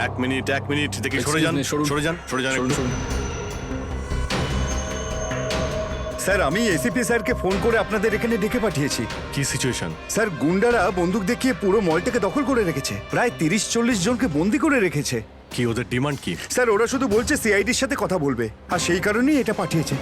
এক মিনিট দেখি, সরে যান। স্যার, আমি এসিপি স্যারকে ফোন করে আপনাদের এখানে ডেকে পাঠিয়েছি। কি সিচুয়েশন? স্যার, গুন্ডারা বন্দুক দেখিয়ে পুরো মলটাকে দখল করে রেখেছে। প্রায় 30-40 জনকে বন্দি করে রেখেছে। কি ওদের ডিমান্ড কি? স্যার, ওরা শুধু বলছে সিআইডির সাথে কথা বলবে, আর সেই কারণেই এটা পাঠিয়েছে।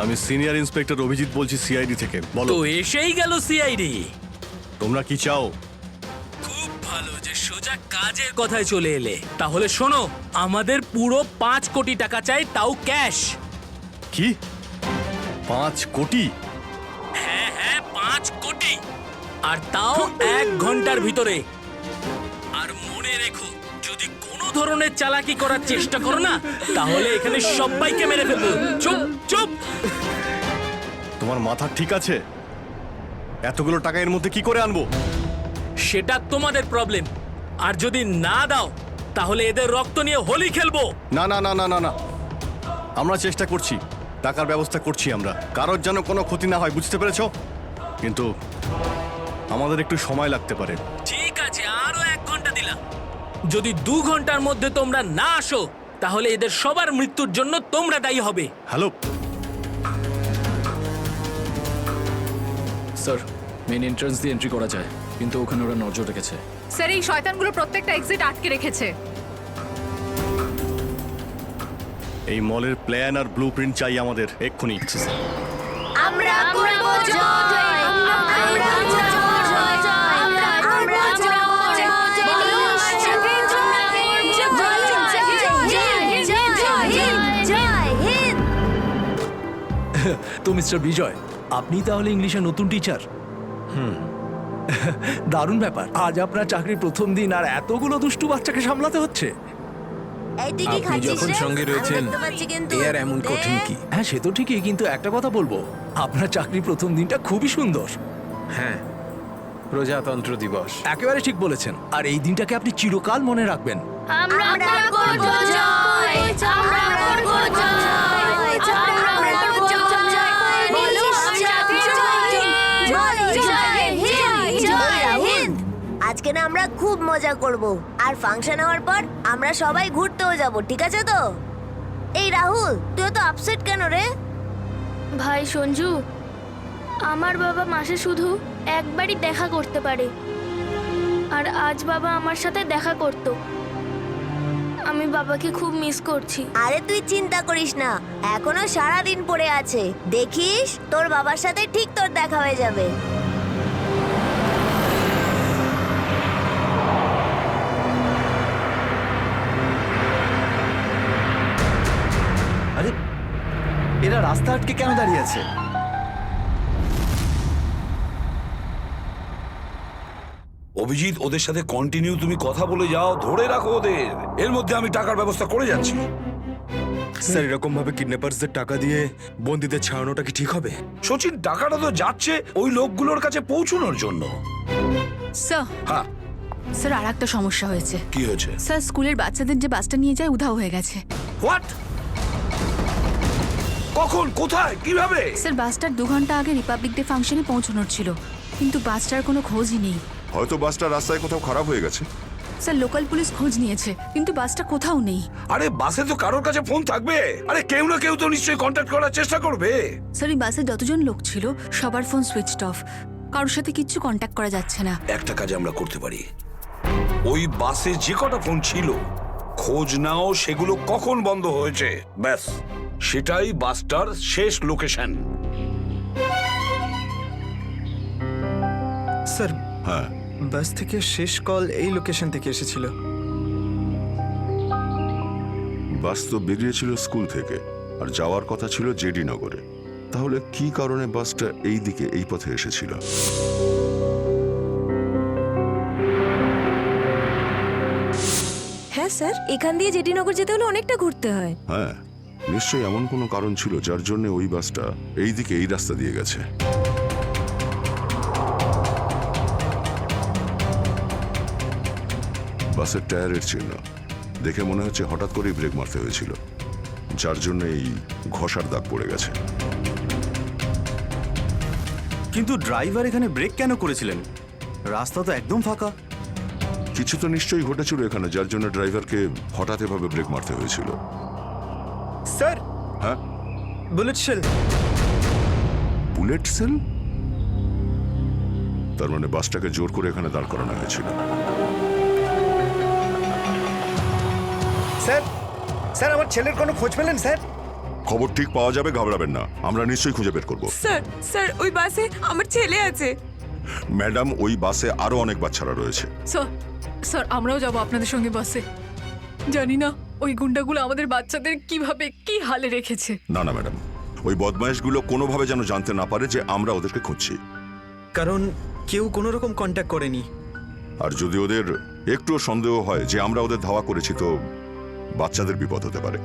আমি সিনিয়র ইন্সপেক্টর অভিজিৎ বলছি, সিআইডি থেকে। বলো। তো এসেই গেল সিআইডি। তোমরা কি চাও? খুব ভালো যে সোজা কাজের কথায় চলে এলে। তাহলে শোনো, আমাদের পুরো 5 কোটি টাকা চাই, তাও ক্যাশ। কি 5 কোটি? হ্যাঁ 5 কোটি, আর তাও 1 ঘন্টার ভিতরে। আর মনে রেখো, যদি কোনো ধরনের চালাকি করার চেষ্টা করো না, তাহলে এখানে সবাইকে মেরে ফেলবো। চুপ। তোমার মাথা ঠিক আছে? এতগুলো টাকা এর মধ্যে কি করে আনবো? সেটা তোমাদের প্রবলেম। আর যদি না দাও, তাহলে এদের রক্ত নিয়ে হোলি খেলবো। না, আমরা চেষ্টা করছি, টাকার ব্যবস্থা করছি আমরা। কারোর যেন কোনো ক্ষতি না হয়, বুঝতে পেরেছো? কিন্তু আমাদের একটু সময় লাগতে পারে। ঠিক আছে, আরো 1 ঘন্টা দিলাম। যদি 2 ঘন্টার মধ্যে তোমরা না আসো, তাহলে এদের সবার মৃত্যুর জন্য তোমরা দায়ী হবে। হ্যালো স্যার, মেইন এন্ট্রান্স দিয়ে এন্ট্রি করা যায়, কিন্তু ওখানে ওরা নজর রেখেছে। স্যার, এই শয়তানগুলো প্রত্যেকটা এক্সিট আটকে রেখেছে। এই মলের প্ল্যান আর ব্লুপ্রিন্ট চাই আমাদের এক্ষুনি। আমরা করব জয়, আমরা করব জয়, আমরা করব জয়, বলো আমার সাথে জয় হিন্দ। তো মিস্টার বিজয়, আপনি তাহলে ইংলিশের নতুন টিচার? দারুণ ব্যাপার। আজ আপনার চাকরির প্রথম দিন, আর এতগুলো দুষ্টু বাচ্চাকে সামলাতে হচ্ছে। এই তুই কি আপনি খাচ্ছিস যখন রে? সঙ্গে আমি রয়েছেন, দেখতে পাচ্ছি কিন্তু। এ আর এমন কঠিন কি? হ্যাঁ, সে তো ঠিকই, কিন্তু একটা কথা বলবো, আপনার চাকরির প্রথম দিনটা খুবই সুন্দর। হ্যাঁ, প্রজাতন্ত্র দিবস। একেবারে ঠিক বলেছেন, আর এই দিনটাকে আপনি চিরকাল মনে রাখবেন। আমরা করব জয়, আমরা করব জয়, আমরা করব জয়, বলো আমার সাথে জয় হিন্দ। আজকে না আমরা খুব মজা করব, আর ফাংশন হওয়ার পর আমরা সবাই ঘুরতেও যাব, ঠিক আছে তো? এই রাহুল, তুই তো আপসেট কেন রে? ভাই সঞ্জু, আমার বাবা মাসে শুধু একবারই দেখা করতে পারে, আর আজ বাবা আমার সাথে দেখা করত। আমি বাবাকে খুব মিস করছি। আরে তুই চিন্তা করিস না, এখনো সারা দিন পড়ে আছে। দেখিস তোর বাবার সাথে ঠিক তোর দেখা হয়ে যাবে। আরে, এরা রাস্তা আটকে কেন দাঁড়িয়ে আছে? অভিজিৎ, ওদের সাথে কন্টিনিউ তুমি কথা বলে যাও, ধরে রাখো ওদের। এর মধ্যে আমি টাকার ব্যবস্থা করে যাচ্ছি। স্যার, এরকম ভাবে কিডন্যাপারসদের টাকা দিয়ে বন্দীদের ছাড়ানোটা কি ঠিক হবে? সচিন, টাকাটা তো যাচ্ছে ওই লোকগুলোর কাছে পৌঁছানোর জন্য। স্যার, হ্যাঁ, স্যার, আর একটা সমস্যা হয়েছে। কি হয়েছে? স্যার, স্কুলের বাচ্চাদের যে বাসটা নিয়ে যায় উধাও হয়ে গেছে। হোয়াট? কখন, কোথায়, কিভাবে? স্যার, বাসটার 2 ঘন্টা আগে রিপাবলিক ডে ফাংশনে পৌঁছানোর ছিল, কিন্তু বাসটার কোনো খোঁজই নেই। হয়তো বাসটা রাস্তায় কোথাও খারাপ হয়ে গেছে। স্যার, লোকাল পুলিশ খোঁজ নিয়েছে, কিন্তু বাসটা কোথাও নেই। আরে বাসে তো কারোর কাছে ফোন থাকবে। আরে কেউ না কেউ তো নিশ্চয়ই কন্ট্যাক্ট করার চেষ্টা করবে। স্যার, এই বাসে যতজন লোক ছিল সবার ফোন সুইচড অফ, কারোর সাথে কিচ্ছু কন্ট্যাক্ট করা যাচ্ছে না। একটা কাজ আমরা করতে পারি, ওই বাসে যে কটা ফোন ছিল খোঁজ নাও, সেগুলো কখন বন্ধ হয়েছে, ব্যাস সেটাই বাসটার শেষ লোকেশন। স্যার, হ্যাঁ, বাস থেকে শেষ কল এই লোকেশন থেকে এসেছিল। বাস তো বেরিয়েছিল স্কুল থেকে, আর যাওয়ার কথা ছিল জেডি নগরে। তাহলে কি কারণে বাসটা এই দিকে, এই পথে এসেছিল? হ্যাঁ স্যার, এখান দিয়ে জেডিনগর যেতে হলে অনেকটা ঘুরতে হয়। হ্যাঁ, নিশ্চয়ই এমন কোনো কারণ ছিল যার জন্য ওই বাসটা এই দিকে, এই রাস্তা দিয়ে গেছে। বাসের টায়ারের চিহ্ন দেখে মনে হচ্ছে হঠাৎ করেই ব্রেক মারতে হয়েছিল, যার জন্য এই ঘষার দাগ পড়ে গেছে। কিন্তু ড্রাইভার এখানে ব্রেক কেন করেছিলেন? রাস্তা তো একদম ফাঁকা। কিছু তো নিশ্চয়ই ঘটেছিল এখানে, যার জন্য ড্রাইভারকে হঠাৎ এভাবে ব্রেক মারতে হয়েছিল। স্যার, হ্যাঁ, বুলেট শেল। Bullet sell? তার মানে বাসটাকে জোর করে এখানে দাঁড় করানো হয়েছিল। স্যার, স্যার আমার ছেলের কোনো খোঁজ পেলেন স্যার? খবর ঠিক পাওয়া যাবে, ঘাবড়াবেন না, আমরা নিশ্চয়ই খুঁজে বের করব। স্যার স্যার ওই বাসে আমার ছেলে আছে। ম্যাডাম, ওই বাসে আরো অনেক বাচ্চারা রয়েছে। স্যার স্যার আমরাও যাব আপনাদের সঙ্গে বাসে। জানি না ওই গুন্ডাগুলো আমাদের বাচ্চাদের কিভাবে কি হালে রেখেছে। না না ম্যাডাম, ওই বদমাইশগুলো কোনোভাবে যেন জানতে না পারে যে আমরা ওদেরকে খুঁজছি। কারণ কেউ কোনো রকম কন্ট্যাক্ট করেনি। আর যদি ওদের একটুও সন্দেহ হয় যে আমরা ওদের ধাওয়া করেছি, তো বাচ্চাদের বিপদ হতে পারে।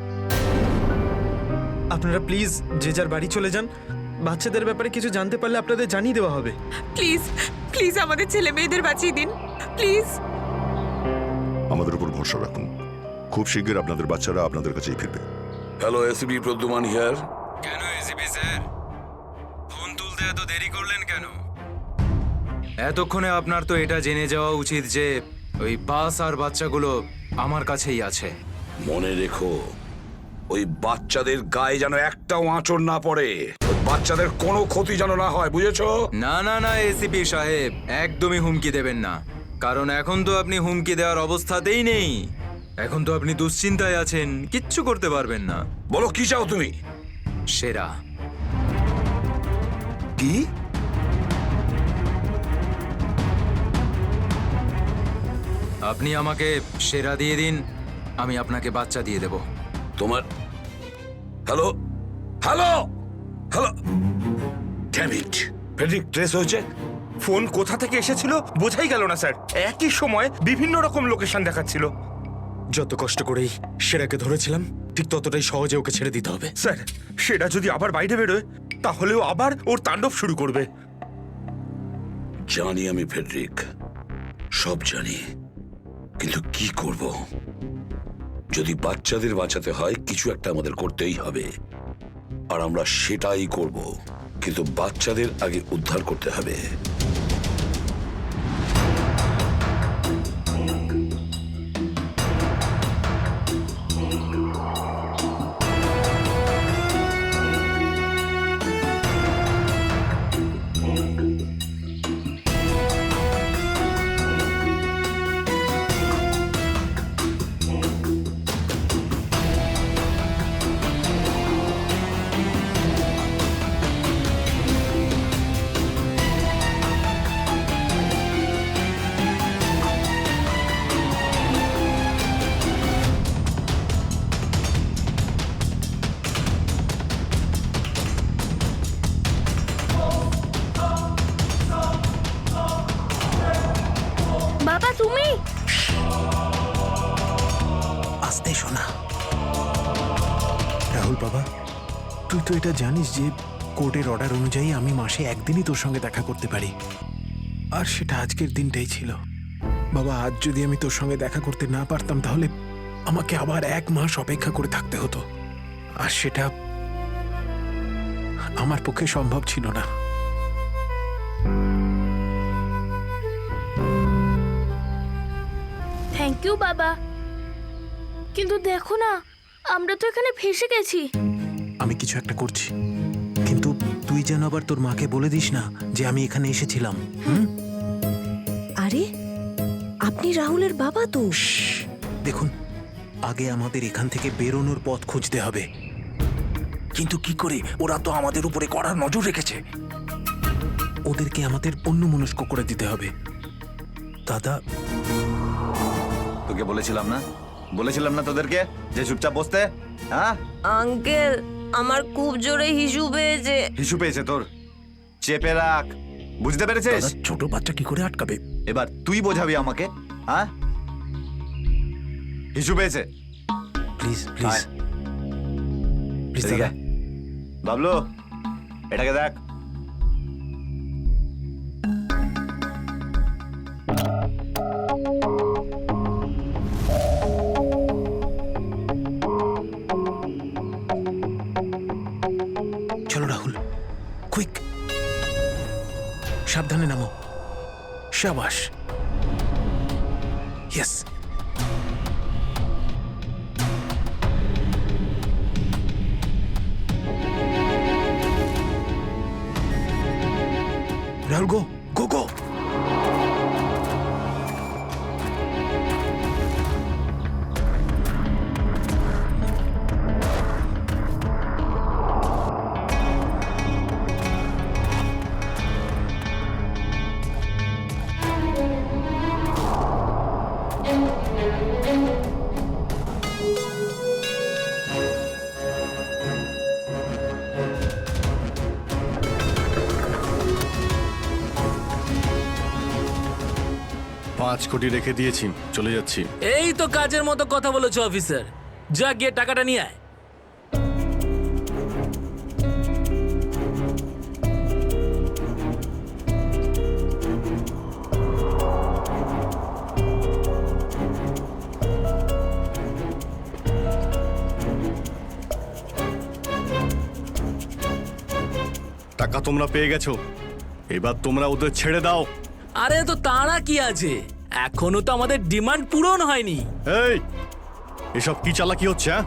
আপনারা প্লিজ যে যার বাড়ি চলে যান। বাচ্চাদের ব্যাপারে কিছু জানতে পারলে আপনাদের জানিয়ে দেওয়া হবে। প্লিজ প্লিজ আমাদের ছেলে মেয়েদের বাঁচিয়ে দিন প্লিজ। আমাদের উপর ভরসা রাখুন, খুব শীঘ্র আপনাদের বাচ্চারা আপনাদের কাছেই ফিরবে। Hello, ACP Pradyuman here. কেন এসিপি স্যার, ফোন তুলতে এত দেরি করলেন কেন? এতক্ষণে আপনার তো এটা জেনে যাওয়া উচিত যে ওই বাস আর বাচ্চাগুলো আমার কাছেই আছে। মনে রেখো, ওই বাচ্চাদের গায়ে যেন একটাও আঁচড় না পড়ে, ওই বাচ্চাদের কোনো ক্ষতি যেন না হয়, বুঝেছো? না না না এসিপি সাহেব, একদমই হুমকি দেবেন না, কারণ এখন তো আপনি হুমকি দেওয়ার অবস্থাতেই নেই। এখন তো আপনি দুশ্চিন্তায় আছেন, কিচ্ছু করতে পারবেন না। বলো কি চাও তুমি? সেরা। কি? আপনি আমাকে সেরা দিয়ে দিন, আমি আপনাকে বাচ্চা দিয়ে দেব। তোমার hello hello hello, damn it, Friedrich trace হয়েছে। ফোন কোথা থেকে এসেছিল বোঝাই গেল না স্যার। একই সময় বিভিন্ন রকম লোকেশন দেখাচ্ছিল। যত কষ্ট করেই সেরাকে ধরেছিলাম, ঠিক ততটাই সহজে ওকে ছেড়ে দিতে হবে। স্যার, সেটা যদি আবার বাইরে বেরোয় তাহলেও আবার ওর তাণ্ডব শুরু করবে। জানি আমি ফেডরিক, সব জানি, কিন্তু কি করব? যদি বাচ্চাদের বাঁচাতে হয়, কিছু একটা আমাদের করতেই হবে, আর আমরা সেটাই করব, কিন্তু বাচ্চাদের আগে উদ্ধার করতে হবে। বাবা তুমি? আস্তে শোনা। রাহুল বাবা, তুই তো এটা জানিস যে কোর্টের অর্ডার অনুযায়ী আমি মাসে একদিনই তোর সঙ্গে দেখা করতে পারি, আর সেটা আজকের দিনটাই ছিল। বাবা, আজ যদি আমি তোর সঙ্গে দেখা করতে না পারতাম তাহলে আমাকে আবার 1 মাস অপেক্ষা করে থাকতে হতো, আর সেটা আমার পক্ষে সম্ভব ছিল না। থ্যাংক ইউ বাবা, কিন্তু দেখো না আমরা তো এখানে ফেসে গেছি। আমি কিছু একটা করছি, কিন্তু তুই যেন আবার তোর মাকে বলে দিস না যে আমি এখানে এসেছিলাম। আরে আপনি রাহুলের বাবা তো। দেখুন, আগে আমাদের এখান থেকে বেরোনোর পথ খুঁজতে হবে। কিন্তু কি করে? ওরা তো আমাদের উপরে কড়া নজর রেখেছে। ওদেরকে আমাদের অন্যমনস্ক করে দিতে হবে। দাদা, তোকে বলেছিলাম না তোদেরকে যে চুপচাপ বসতে? হ্যাঁ আঙ্কেল, আমার খুব জোরে হিসু পেয়েছে। হিসু পেয়েছে তোর? চেপে রাখ, বুঝতে পেরেছিস? ছোট বাচ্চা কি করে আটকাবে? এবার তুই বোঝাবি আমাকে। হ্যাঁ, হিসু পেয়েছে? প্লিজ প্লিজ প্লিজ দাদা। বাবলু, এটাকে দেখ। সাবধানে নামো। শাবাশ। ইয়েস। রাহুল, গো গো গো। পাঁচ কোটি রেখে দিয়েছি, চলে যাচ্ছি। এই তো কাজের মতো কথা বলেছো অফিসার। যা গিয়ে টাকাটা নিয়ে আয়। টাকা তোমরা পেয়ে গেছো, এবার তোমরা ওদের ছেড়ে দাও। আরে তো তাড়া কি আছে, এখনো তো আমাদের ডিমান্ড পূরণ হয়নি। এই এসব কি চালাকি হচ্ছে? হ্যাঁ,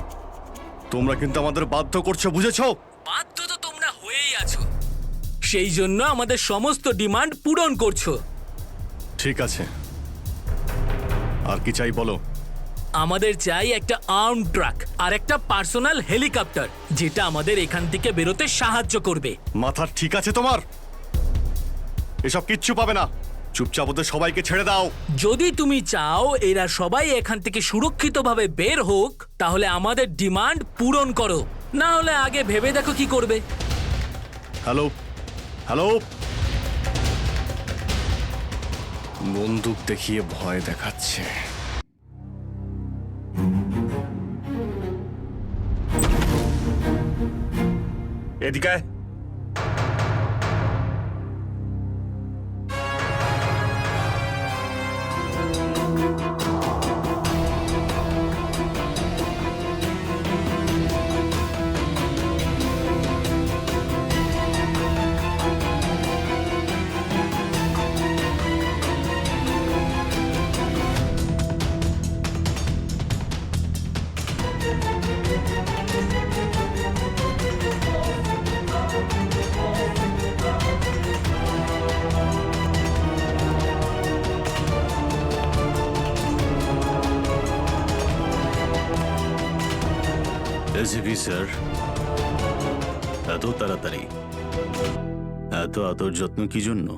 তোমরা কিন্তু আমাদের বাধ্য করছো, বুঝেছো? বাধ্য তো তোমরা হয়েই আছো, সেই জন্য আমাদের সমস্ত ডিমান্ড পূরণ করছো। ঠিক আছে, আর কি চাই বলো? আমাদের চাই একটা আর্ম ট্রাক আর একটা পার্সোনাল হেলিকপ্টার, যেটা আমাদের এখান থেকে বেরোতে সাহায্য করবে। মাথা ঠিক আছে তোমার? এসব কিচ্ছু পাবে না, চুপচাপ ওদের সবাইকে ছেড়ে দাও। যদি তুমি চাও এরা সবাই এখান থেকে সুরক্ষিতভাবে বের হোক, তাহলে আমাদের ডিমান্ড পূরণ করো, না হলে আগে ভেবে দেখো কি করবে। হ্যালো হ্যালো, বন্দুক দেখিয়ে ভয় দেখাচ্ছে। এদিকে আয়। এসিপি স্যার, এত তাড়াতাড়ি, এত আদর যত্ন কি জন্য?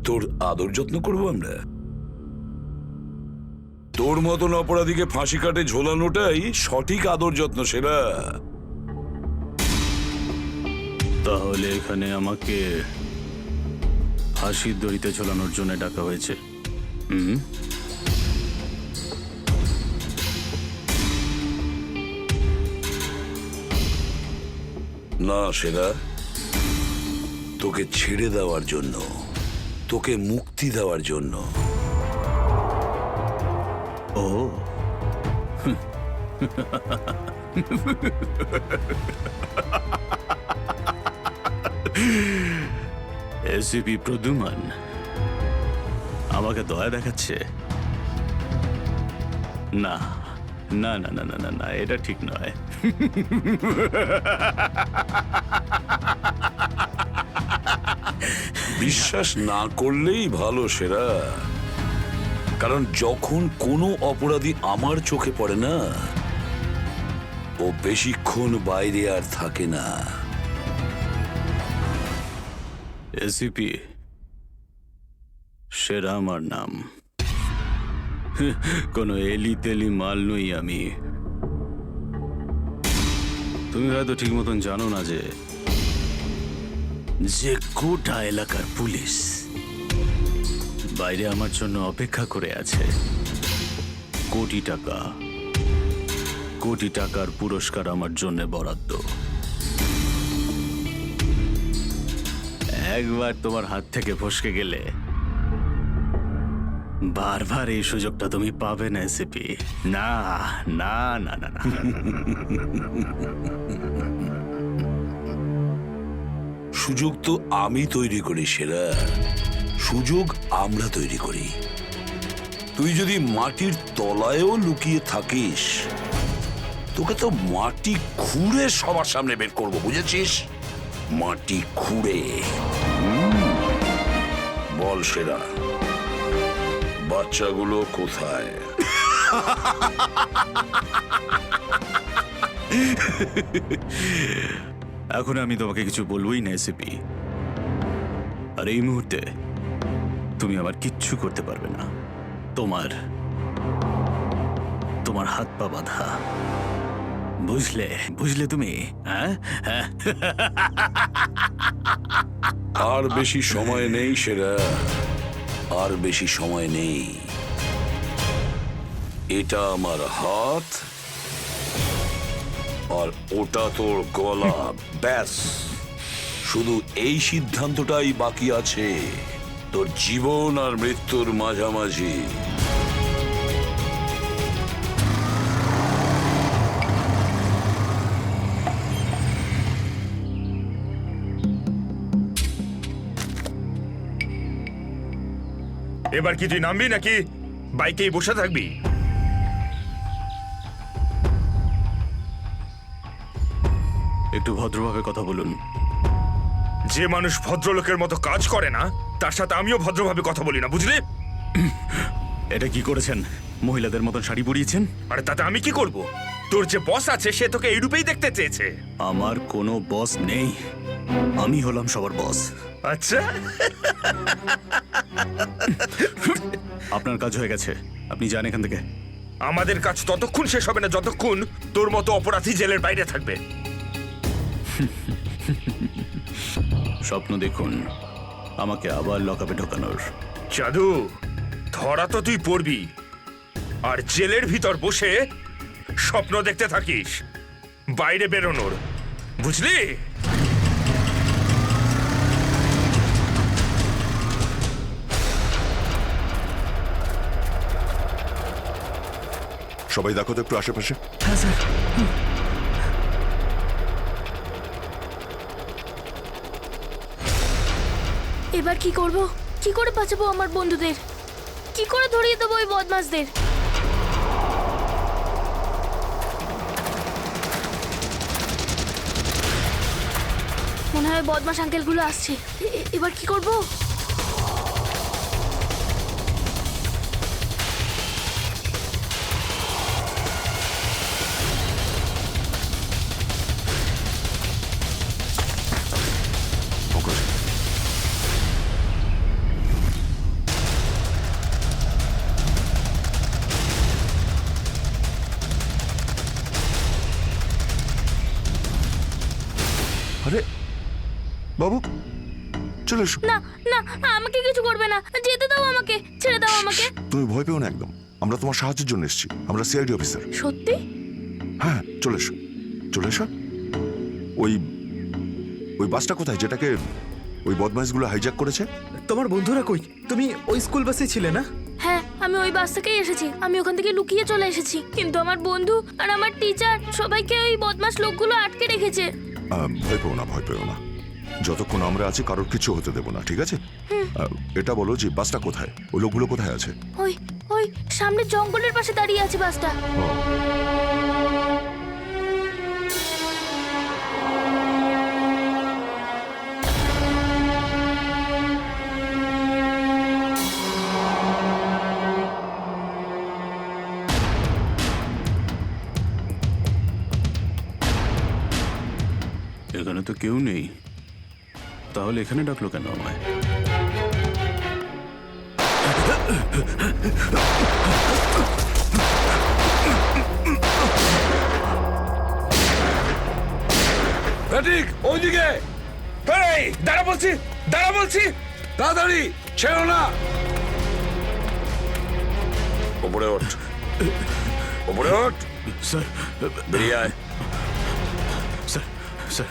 তোর আদর যত্ন করবো আমরা? তোর মতন অপরাধীকে ফাঁসি কাটে ঝোলানোটাই সঠিক আদর যত্ন, সেরা। তাহলে এখানে আমাকে ফাঁসির দড়িতে ঝোলানোর জন্য ডাকা হয়েছে? না সেরা, তোকে ছেড়ে দেওয়ার জন্য, তোকে মুক্তি দেওয়ার জন্য। ও এসিপি প্রদ্যুমান আমাকে দয়া দেখাচ্ছে? না না না না না না না, এটা ঠিক নয়। বিশ্বাস না করলেই ভালো সেরা, কারণ যখন কোনো অপরাধী আমার চোখে পড়ে না, ও বেশিক্ষণ বাইরে আর থাকে না। এসিপি, সেরা আমার নাম, কোনো এলি তেলি মাল নই আমি। তুমি হয়তো ঠিক মতন জানো না যে গোটা এলাকার পুলিশ বাইরে আমার জন্য অপেক্ষা করে আছে। কোটি টাকার পুরস্কার আমার জন্য বরাদ্দ। একবার তোমার হাত থেকে ফসকে গেলে বারবার এই সুযোগটা তুমি পাবে না এসিপি। না না না না, না। সুযোগ তো আমি তৈরি করি সেরা, সুযোগ আমরা তৈরি করি। তুই যদি মাটির তলায়ও লুকিয়ে থাকিস, তোকে তো মাটি খুঁড়ে সবার সামনে বের করবো, বুঝেছিস? মাটি খুঁড়ে। বল সেরা, বাচ্চাগুলো কোথায়? এখন আমি তোমাকে কিছু বলবোই না এসিপি। আর এই মুহূর্তে তুমি আমার কিচ্ছু করতে পারবে না। তোমার হাত পা বাঁধা। বুঝলে তুমি? হ্যাঁ, আর বেশি সময় নেই সেরা, আর বেশি সময় নেই। এটা আমার হাত আর ওটা তোর গলা, ব্যাস। শুধু এই সিদ্ধান্তটাই বাকি আছে, তোর জীবন আর মৃত্যুর মাঝামাঝি। এবার কি তুই নামবি নাকি বাইকেই বসে থাকবি? একটু ভদ্রভাবে কথা বলুন। যে মানুষ ভদ্রলোকের মতো কাজ করে না, তার সাথে আমিও ভদ্রভাবে কথা বলি না, বুঝলি? এটা কি করেছেন? মহিলাদের মতন শাড়ি পরিয়েছেন? আরে তাতে আমি কি করব? তোর যে বস আছে সে তোকে এই রূপেই দেখতে চেয়েছে। আমার কোনো বস নেই, আমি হলাম সবার বস। আচ্ছা, আপনার কাজ হয়ে গেছে, আপনি যান এখান থেকে। আমাদের কাজ ততক্ষণ শেষ হবে না যতক্ষণ তোর মতো অপরাধী জেলের বাইরে থাকবে। স্বপ্ন দেখুন আমাকে আবার লকআপে ঢোকানোর। জাদু, ধরা তো তুই পড়বি, আর জেলের ভিতর বসে স্বপ্ন দেখতে থাকিস বাইরে বেরোনোর, বুঝলি? সবাই দেখো তো একটু আশেপাশে। এবার কি করব? কি করে বাঁচাবো আমার বন্ধুদের? কি করে ধরিয়ে দেবো ওই বদমাশদের? মনে হয় বদমাশ আঙ্কেলগুলো আসছে। এবার কি করব? আরে বাবু, চলে এসো। না না, আমাকে কিছু করবে না, যেতে দাও আমাকে, ছেড়ে দাও আমাকে। তুমি ভয় পেও না একদম, আমরা তোমার সাহায্যের জন্য এসেছি। আমরা সিআইডি অফিসার। সত্যি? হ্যাঁ, চলে এসো, চলে এসো। ওই বাসটা কোথায় যেটাকে ওই বদমাইশগুলো হাইজ্যাক করেছে? তোমার বন্ধুরা কই? তুমি ওই স্কুল বাসে ছিলে না? হ্যাঁ, আমি ওই বাস থেকেই এসেছি। আমি ওখান থেকে লুকিয়ে চলে এসেছি, কিন্তু আমার বন্ধু আর আমার টিচার সবাইকে ওই বদমাশ লোকগুলো আটকে রেখেছে। ভয় পেও না, ভয় পেও না। যতক্ষণ আমরা আছি কারোর কিছু হতে দেবো না, ঠিক আছে? এটা বলো যে বাসটা কোথায়, ওই লোকগুলো কোথায় আছে? ওই ওই সামনে জঙ্গলের পাশে দাঁড়িয়ে আছে বাসটা। এখানে তো কেউ নেই, তাহলে এখানে ডাকলো কেন আমায়? ওইদিকে দাঁড়া বলছি, দাঁড়া বলছি, তাড়াতাড়ি ছেড়ো না। ওপরে ওঠ, ওপরে ওঠ। স্যার, বেরিয়ে আয়। Sir, sir,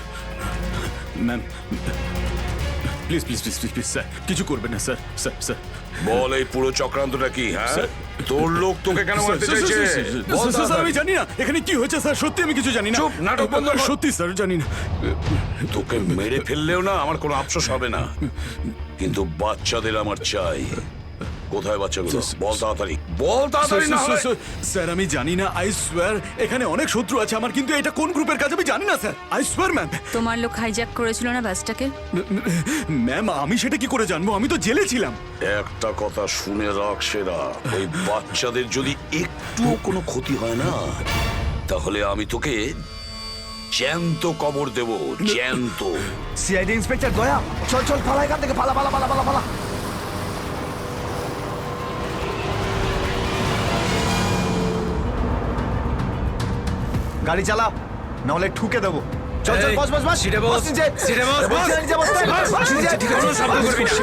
ma'am, please please please please please sir কিছু করবেন না স্যার স্যার স্যার বল এই পুরো চক্রান্তটা কি? হ্যাঁ, তোর লোক তোকে কেন মারতে চাইছে? বল স্যার আমি তাড়াতাড়ি। জানি না এখানে কি হয়েছে স্যার, সত্যি আমি কিছু জানি না। চুপ, নাটক বন্ধ কর। সত্যি স্যার জানি না। তোকে মেরে ফেললেও না আমার কোনো আফসোস হবে না, কিন্তু বাচ্চাদের আমার চাই। কোথায় বাচ্চাগুলো? বল তাড়াতাড়ি, বল তাড়াতাড়ি না হলে। স্যার আমি জানি না, আই সোয়ার এখানে অনেক শত্রু আছে আমার, কিন্তু এটা কোন গ্রুপের কাজ আমি জানি না স্যার, আই সোয়ার ম্যাম। তোমার লোক হাইজ্যাক করেছিল না বাসটাকে? ম্যাম আমি সেটা কি করে জানবো, আমি তো জেলে ছিলাম। একটা কথা শুনে রাখ সেরা, ওই বাচ্চাদের যদি একটুও কোনো ক্ষতি হয় না, তাহলে আমি তোকে জ্যান্ত কবর দেব, জ্যান্ত। সিআইডি ইন্সপেক্টর দয়া, চল চল পালা এখান থেকে, পালা পালা পালা পালা পালা। গাড়ি চালা, নাহলে ঠুকে দেবো। চল চল, বস বস বস। সিটে বস, বস নিচে। সিটে বস, বস বস। নিচে, বস বস, বস নিচে। কোনো শব্দ করবি না।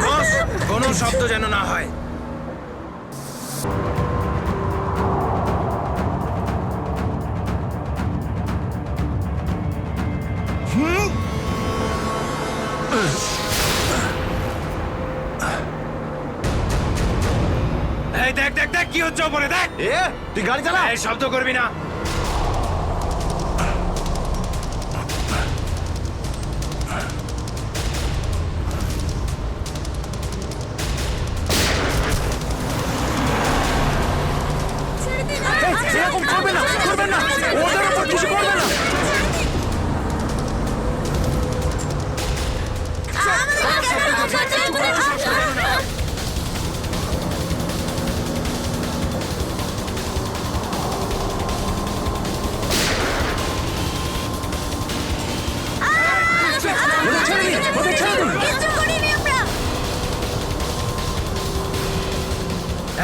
বস, কোনো শব্দ যেন না হয়। এই দেখ দেখ দেখ কি হচ্ছে ওপরে, দেখ। এ তুই গাড়ি চালা। এই শব্দ করবি না। এরকম করবে না, করবে না, ওদের উপর কিছু করবে না।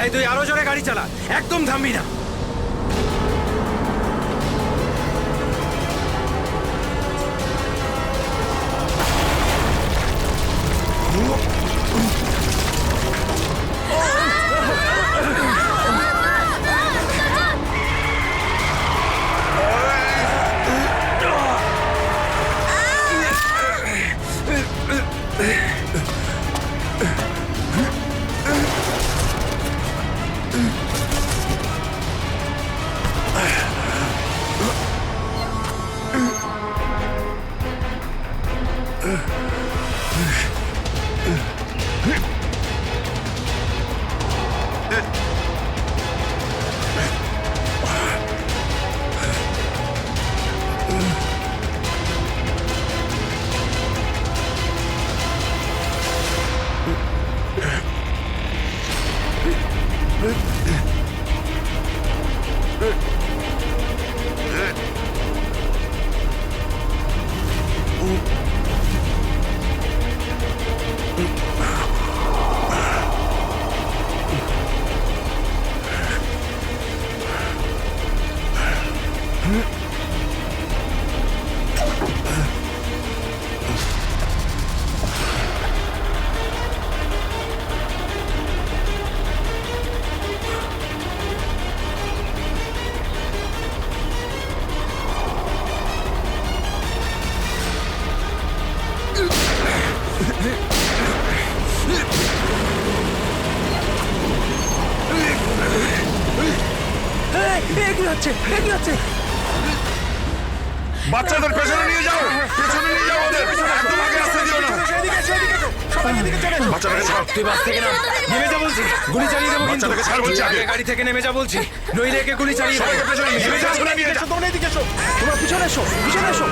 এই তুই আরো জোরে গাড়ি চালা, একদম থামবি না। বাচ্চাদের পেছনে নিয়ে যাও, পেছনে নিয়ে যাও ওদের, একদম আগে আসতে দিও না। বাচ্চাটাকে ছাড়, তুই বাস থেকে নাম, নেমে যা বলছি, গুলি চালিয়ে দেবো কিন্তু। বাচ্চাটাকে ছাড় বলছি তুই আগে। আগে গাড়ি থেকে নেমে যা বলছি, নইলে একে গুলি চালিয়ে দেবো। সবাইকে পেছনে নিয়ে যাও, পেছনে নিয়ে যাও। তোমরা এদিকে এসো, তোমরা পিছনে এসো, পিছনে এসো।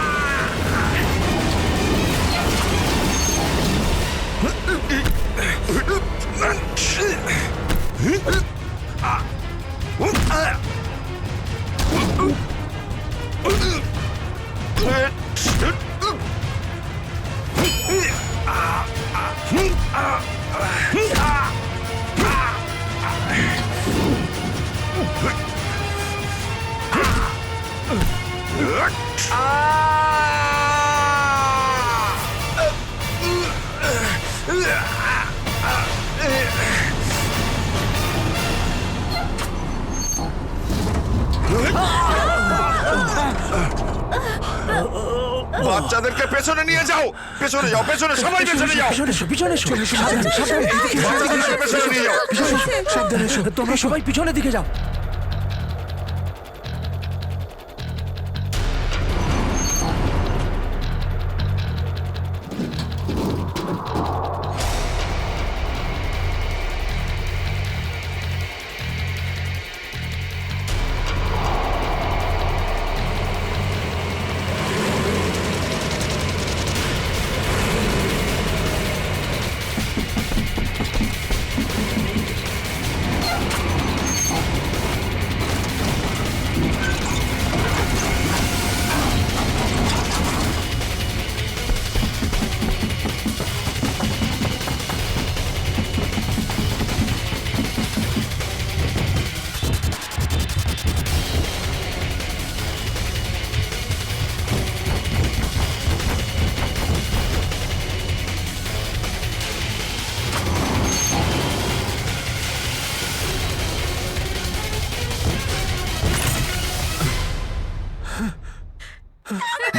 বাচ্চাদেরকে পেছনে নিয়ে যাও, পেছনে যাও, পেছনে সবাই পেছনে যাও, পিছনে এসো, বাচ্চাদেরকে পেছনে নিয়ে যাও। সাবধানে এসো, তোমরা সবাই পিছনের দিকে যাও।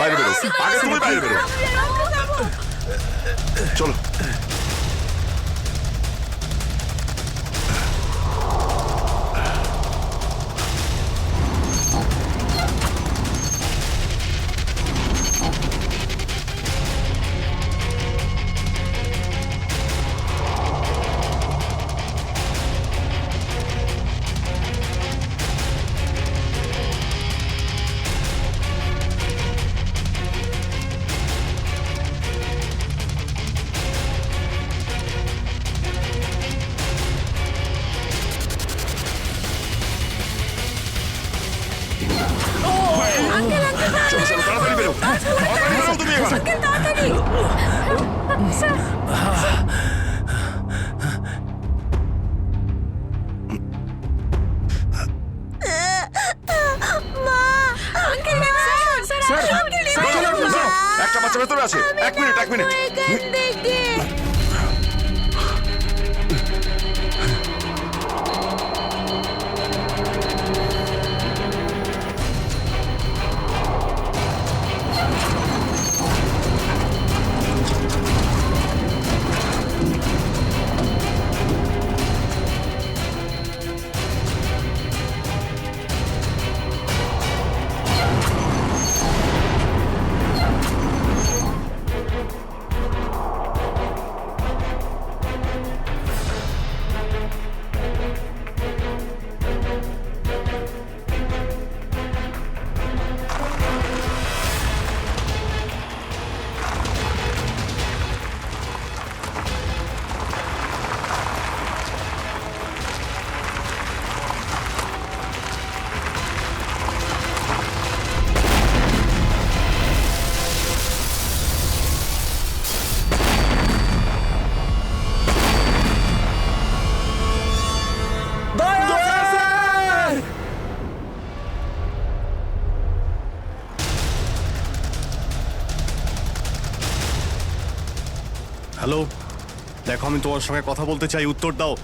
বাইরে বেরো, আগে তুমি বাইরে বেরো। চলো। চলো, চলো, তাড়াতাড়ি বেরো, তাড়াতাড়ি বেরো তুমি এবার। একটা বাচ্চা ভেতরে আছে, এক মিনিট, এক মিনিট। হ্যালো, দেখো আমি তোমার সঙ্গে কথা বলতে চাই, উত্তর দাও।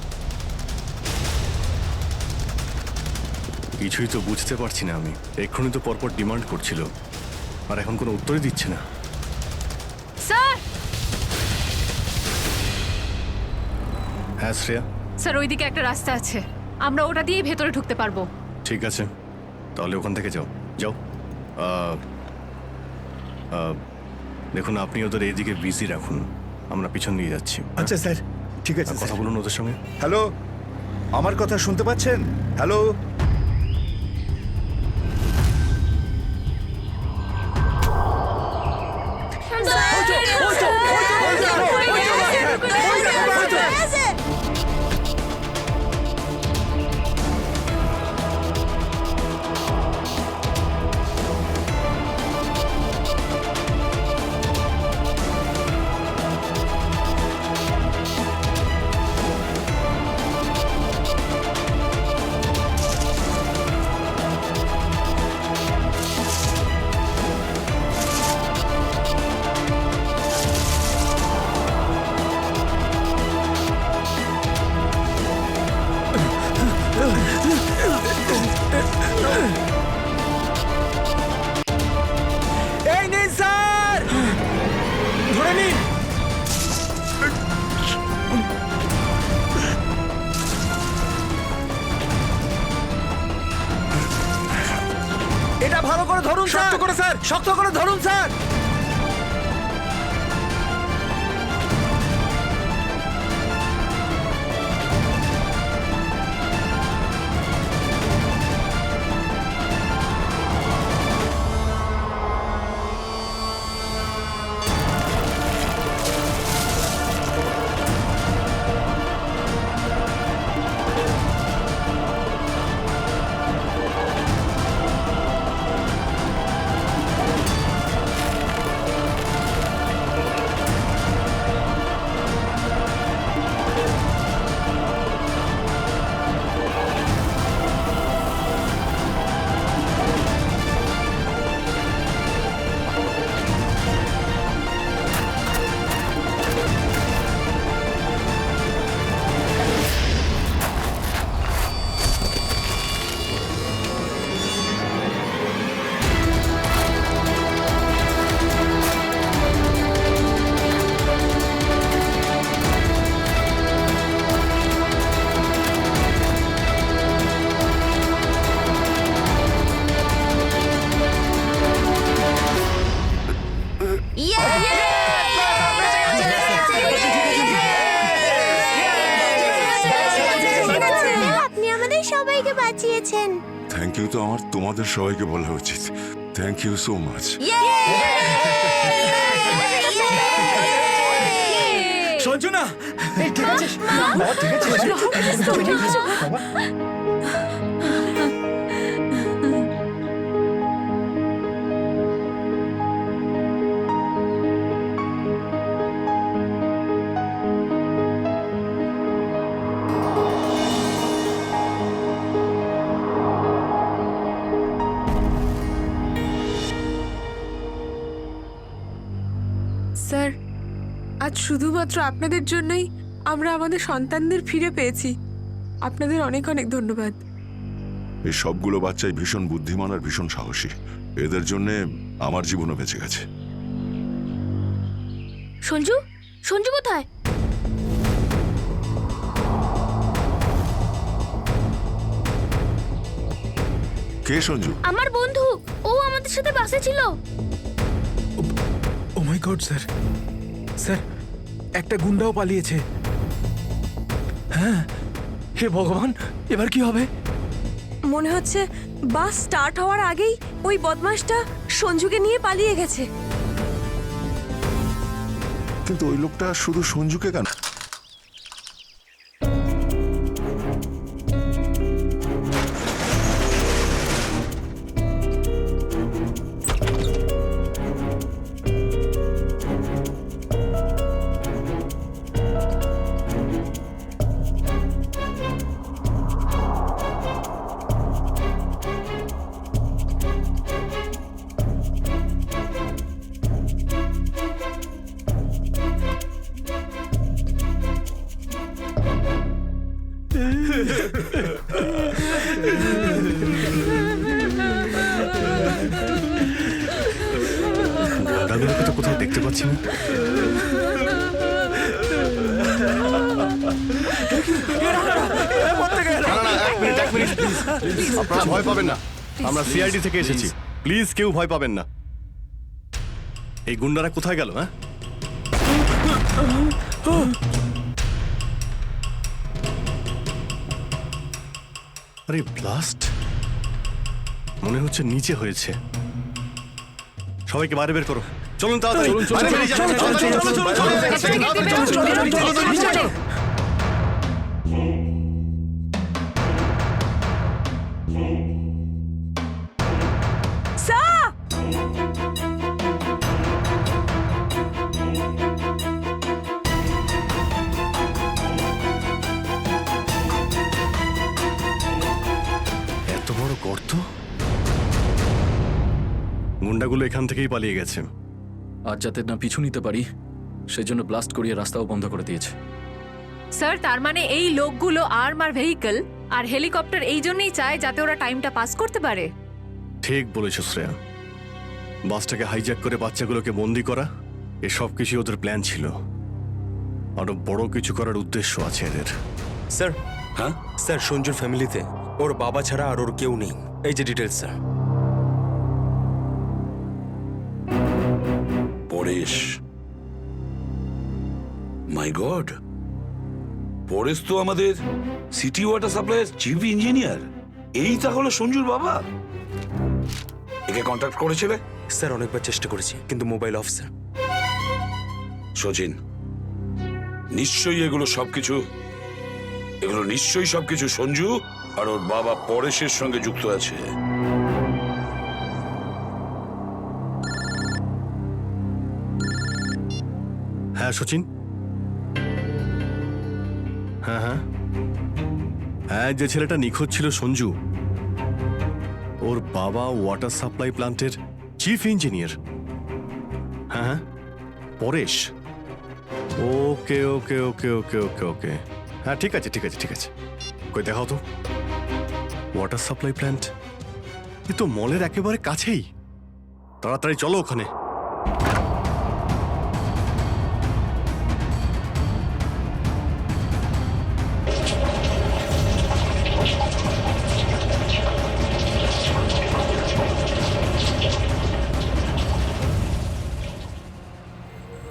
কিছুই তো বুঝতে পারছি না আমি। এক্ষুনি তো পরপর ডিমান্ড করছিল, আর এখন কোনো উত্তরই দিচ্ছে না। স্যার, হ্যাঁ শ্রেয়া, স্যার ওইদিকে একটা রাস্তা আছে, আমরা ওটা দিয়েই ভেতরে ঢুকতে পারবো। ঠিক আছে, তাহলে ওখান থেকে যাও, যাও। দেখুন, আপনি ওদের এইদিকে বিজি রাখুন, আমরা পিছন দিয়ে যাচ্ছি। আচ্ছা স্যার, ঠিক আছে। কথা বলুন ওদের সঙ্গে। হ্যালো, আমার কথা শুনতে পাচ্ছেন? হ্যালো, ভালো করে ধরুন শক্ত করে স্যার, শক্ত করে ধরুন স্যার। আপনি আমাদের সবাইকে বাঁচিয়েছেন। থ্যাংক ইউ তো আমার তোমাদের সবাইকে বলা উচিত। Thank you so much. Sanju না, ঠিক আছে বাবা, ঠিক আছে বাবা। স্যার, আজ শুধুমাত্র আপনাদের জন্যই আমরা আমাদের সন্তানদের ফিরে পেয়েছি। আপনাদের অনেক অনেক ধন্যবাদ। এই সবগুলো বাচ্চাই ভীষণ বুদ্ধিমান আর ভীষণ সাহসী। এদের জন্য আমার জীবনও বেঁচে গেছে। সঞ্জু, সঞ্জু কোথায়? কে সঞ্জু? আমার বন্ধু, ও আমাদের সাথে বাসে ছিল। ও মাই গড স্যার, স্যার একটা গুন্ডাও পালিয়েছে। হ্যাঁ, হে ভগবান, এবার কি হবে? মনে হচ্ছে বাস স্টার্ট হওয়ার আগেই ওই বদমাশটা সঞ্জুকে নিয়ে পালিয়ে গেছে। কিন্তু ওই লোকটা শুধু সঞ্জুকে কেন? দাদুকে তো কোথাও দেখতে পাচ্ছি না। এক মিনিট প্লিজ। আপনারা ভয় পাবেন না, আমরা সিআইডি থেকে এসেছি। প্লিজ কেউ ভয় পাবেন না। এই গুন্ডারা কোথায় গেল? হ্যাঁ, আরে ব্লাস্ট মনে হচ্ছে নিচে হয়েছে। সবাইকে বাইরে বের করো, চলুন তাড়াতাড়ি। এত বড় গর্ত! গুন্ডাগুলো এখান থেকেই পালিয়ে গেছে। আর যাতে না পিছু নিতে পারি সেজন্য ব্লাস্ট করিয়ে রাস্তাও বন্ধ করে দিয়েছে। স্যার, তার মানে এই লোকগুলো আর্মার ভেহিকল আর হেলিকপ্টার এই জন্যই চায় যাতে ওরা টাইমটা পাস করতে পারে। ঠিক বলেছ শ্রেয়া। বাসটাকে হাইজ্যাক করে বাচ্চাগুলোকে বন্দি করা, এসব কিছু ওদের প্ল্যান ছিল। আরো বড় কিছু করার উদ্দেশ্য আছে এদের। স্যার, হ্যাঁ স্যার সঞ্জুর ফ্যামিলিতে ওর বাবা ছাড়া আর ওর কেউ নেই। এই যে ডিটেলস স্যার। পরেশ। মাই গড, পরেশ তো আমাদের সিটি ওয়াটার সাপ্লাইয়ের চিফ ইঞ্জিনিয়ার। এই তাহলে সঞ্জুর বাবা। একে কন্ট্যাক্ট করেছিলে? স্যার অনেকবার চেষ্টা করেছি কিন্তু মোবাইল অফ স্যার। সচিন, নিশ্চয়ই এগুলো সবকিছু সঞ্জু আর ওর বাবা পরেশের সঙ্গে যুক্ত আছে। হ্যাঁ সচিন, হ্যাঁ হ্যাঁ হ্যাঁ, যে ছেলেটা নিখোঁজ ছিল সঞ্জু, ওর বাবা ওয়াটার সাপ্লাই প্ল্যান্টের চিফ ইঞ্জিনিয়ার। হ্যাঁ হ্যাঁ, পরেশ। ওকে ওকে ওকে ওকে ওকে ওকে, হ্যাঁ ঠিক আছে ঠিক আছে ঠিক আছে। কই দেখাও তো ওয়াটার সাপ্লাই প্ল্যান্ট। এ তো মলের একেবারে কাছেই। তাড়াতাড়ি চলো ওখানে।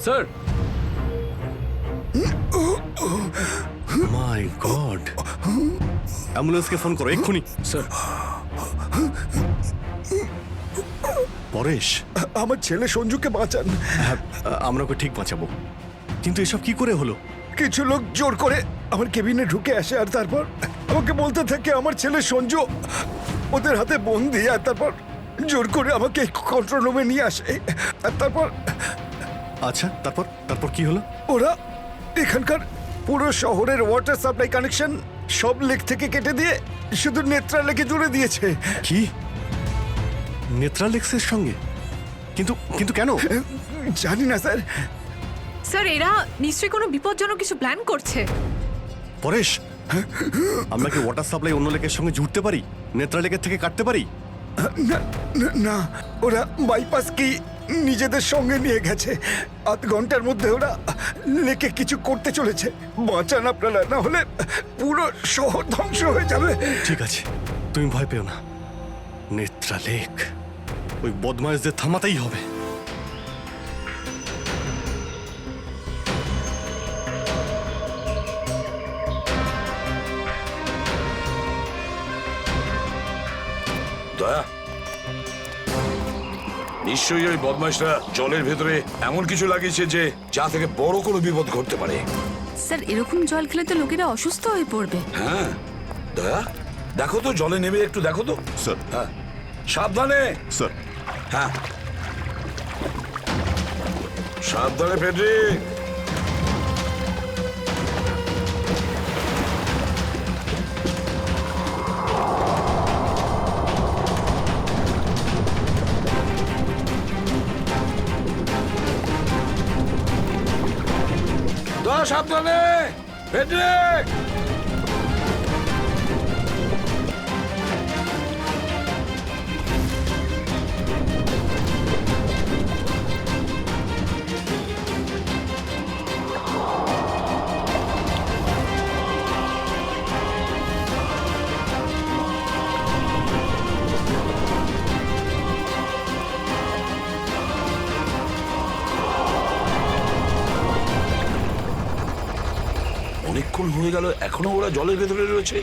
স্যার, মাই গড, অ্যাম্বুলেন্সকে ফোন করো এক্ষুনি। স্যার, পরেশ, আমার ছেলে সঞ্জুকে বাঁচান। হ্যাঁ, আমরা ওকে ঠিক বাঁচাবো, কিন্তু এসব কি করে হলো? কিছু লোক জোর করে আমার কেবিনে ঢুকে আসে আর তারপর আমাকে বলতে থাকে আমার ছেলে সঞ্জু ওদের হাতে বন্দি। আর তারপর জোর করে আমাকে কন্ট্রোল রুমে নিয়ে আসে। আর তারপর আচ্ছা, তারপর তারপর কি হলো? ওরা এখানকার পুরো শহরের ওয়াটার সাপ্লাই কানেকশন সব লেক থেকে কেটে দিয়ে শুধু নেত্রা লেকে জুড়ে দিয়েছে। কি, নেত্রালেক্সের সঙ্গে? কিন্তু কিন্তু কেন? জানি না স্যার। স্যার এরা নিশ্চয়ই কোনো বিপজ্জনক কিছু প্ল্যান করছে। পরেশ, আমরা কি ওয়াটার সাপ্লাই অন্য লেকের সঙ্গে জুড়তে পারি? নেত্রা লেকের থেকে কাটতে পারি? না না, না, ওরা বাইপাস কি নিজেদের সঙ্গে নিয়ে গেছে। আধ ঘন্টার মধ্যে ওরা লেকে কিছু করতে চলেছে। বাঁচান আপনারা, না হলে পুরো শহর ধ্বংস হয়ে যাবে। ঠিক আছে, তুমি ভয় পেও না। নেত্রা লেক, ওই বদমাইশদের থামাতেই হবে। দয়া, নিশ্চয়ই ওই বদমাইশরা জলের ভেতরে এমন কিছু লাগিয়েছে যে যা থেকে বড় কোনো বিপদ ঘটতে পারে। স্যার এরকম জল খেলে তো লোকেরা অসুস্থ হয়ে পড়বে। হ্যাঁ দয়া, দেখো তো জলে নেমে একটু দেখো তো। স্যার। হ্যাঁ, সাবধানে। স্যার। হ্যাঁ, সাবধানে ফেডরিক। দয়া, সাবধানে ফেডরিক। অনেকক্ষণ হয়ে গেল, এখনো ওরা জলের ভেতরে রয়েছে।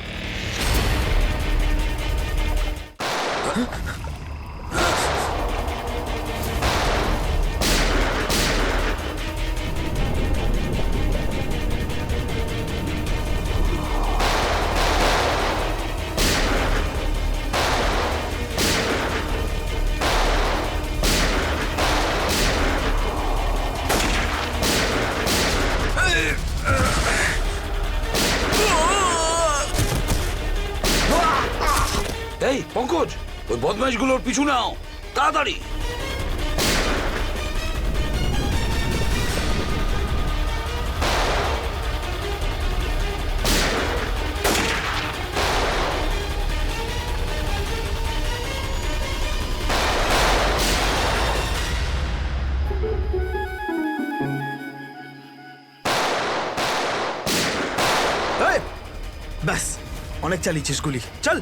এই পঙ্কজ, ওই বদমাইশগুলোর পিছু নাও তাড়াতাড়ি। ব্যাস, অনেক চালিয়েছিস গুলি, চল।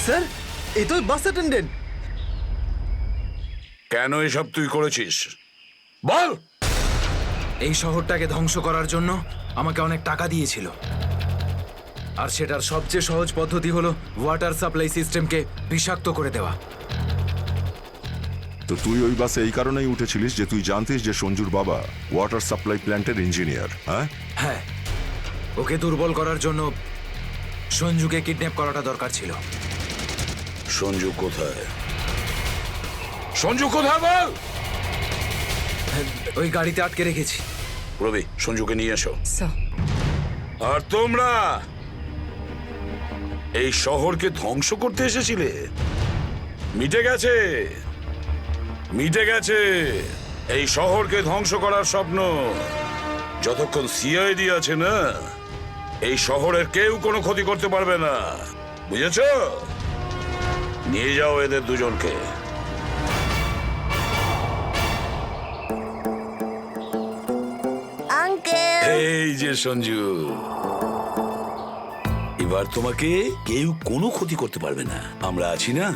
স্যার এ তো বাস অ্যাটেন্ডেন্ট। কেন এসব তুই করেছিস বল? এই শহরটাকে ধ্বংস করার জন্য আমাকে অনেক টাকা দিয়েছিল, আর সেটার সবচেয়ে সহজ পদ্ধতি হলো ওয়াটার সাপ্লাই সিস্টেমকে বিষাক্ত করে দেওয়া। তো তুই ওই বাসে এই কারণেই উঠেছিলিস যে তুই জানতিস যে সঞ্জুর বাবা ওয়াটার সাপ্লাই প্ল্যান্টের ইঞ্জিনিয়ার, হ্যাঁ? হ্যাঁ, ওকে দুর্বল করার জন্য সঞ্জুকে কিডন্যাপ করাটা দরকার ছিল। সঞ্জু কোথায়? সঞ্জু কোথায় বল? ওই গাড়িতে আটকে রেখেছি। রবি, সঞ্জুকে নিয়ে এসো। স্যার আর তোমরা এই শহরকে ধ্বংস করতে এসেছিলে? মিটে গেছে, মিটে গেছে এই শহরকে ধ্বংস করার স্বপ্ন। যতক্ষণ সিআইডি আছে না, এই শহরের কেউ কোনো ক্ষতি করতে পারবে না, বুঝেছ? নিয়ে যাও এদের দুজনকে। আঙ্কেল, এই যে সঞ্জু, এবার তোমাকে কেউ কোনো ক্ষতি করতে পারবে না, আমরা আছি না?